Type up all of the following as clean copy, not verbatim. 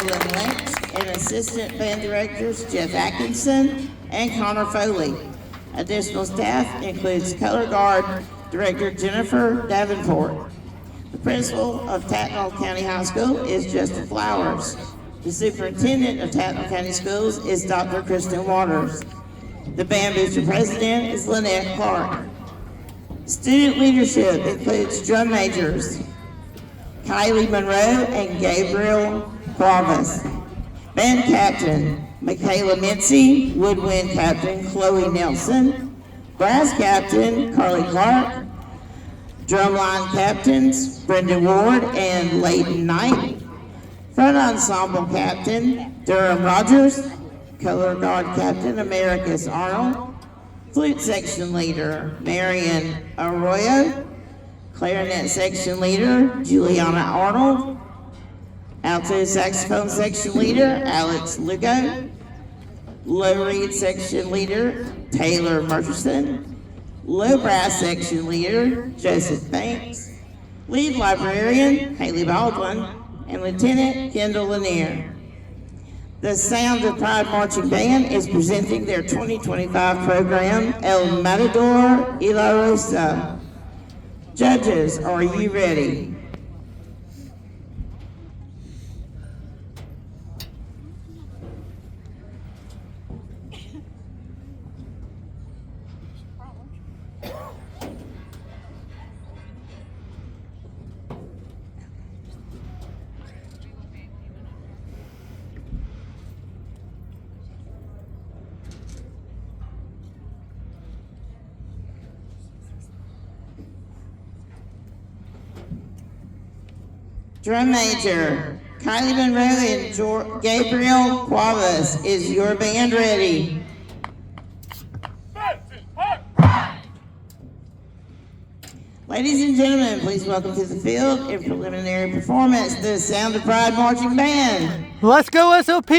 Marilyn Lynch, and assistant band directors Jeff Atkinson and Connor Foley. Additional staff includes color guard director Jennifer Davenport. The principal of Tattnall County High School is Justin Flowers. The superintendent of Tattnall County Schools is Dr. Kristen Waters. The band booster president is Lynette Clark. Student leadership includes drum majors Kylie Monroe and Gabriel Cuavas. Band captain Michaela Mitzi, woodwind captain Chloe Nelson, brass captain Carly Clark, drumline captains Brenda Ward and Layton Knight, front ensemble captain Durham Rogers, color guard captain Americus Arnold, flute section leader Marion Arroyo, clarinet section leader Juliana Arnold, alto saxophone section leader Alex Lugo, low reed section leader Taylor Murchison, low brass section leader Joseph Banks, lead librarian Haley Baldwin, and Lieutenant Kendall Lanier. The Sound of Pride Marching Band is presenting their 2025 program, El Matador y la Rosa. Judges, are you ready? Drum major, Kylie Monroe and Gabriel Cuavas. Is your band ready? Ladies and gentlemen, please welcome to the field in preliminary performance, the Sound of Pride Marching Band. Let's go SOP!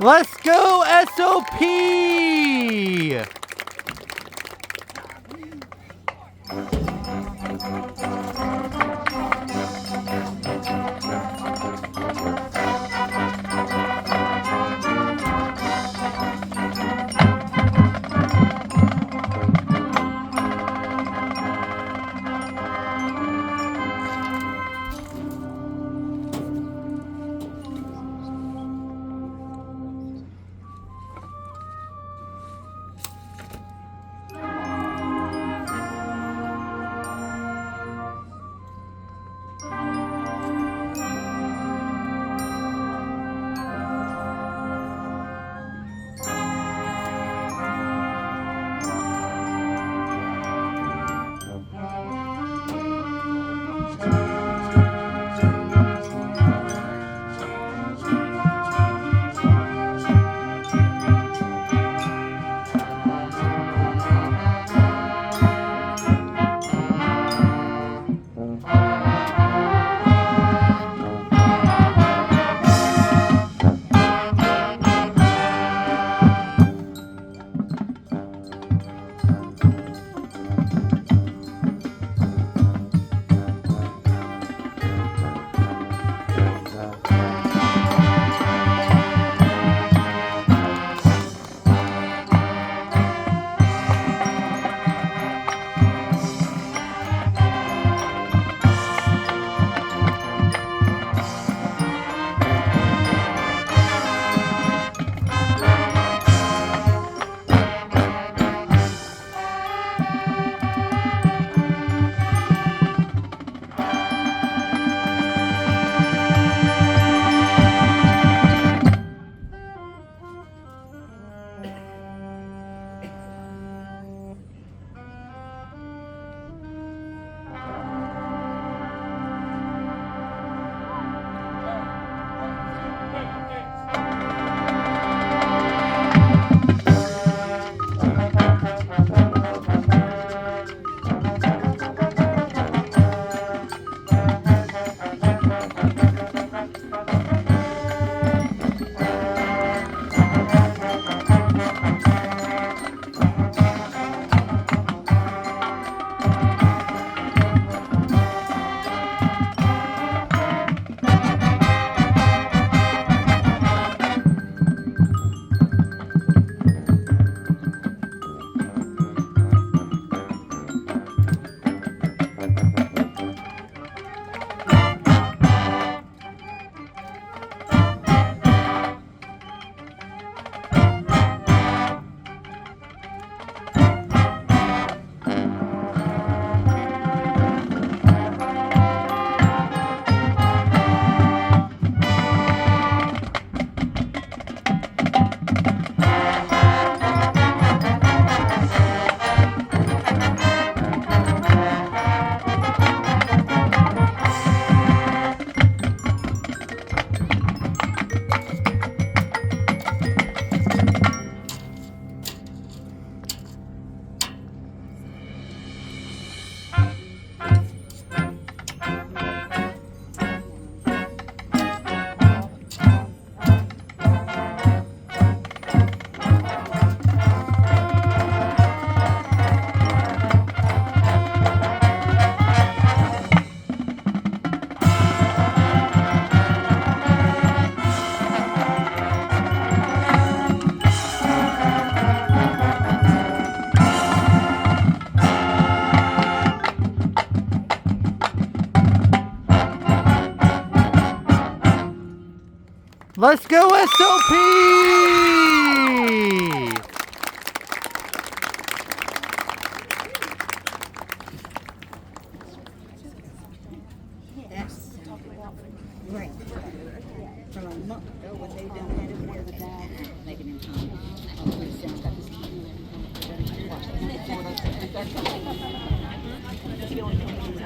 Let's go, SOP! Let's go, SOP! Right. From a month ago, what they done had over there, the guy making him come. Oh, pretty soon.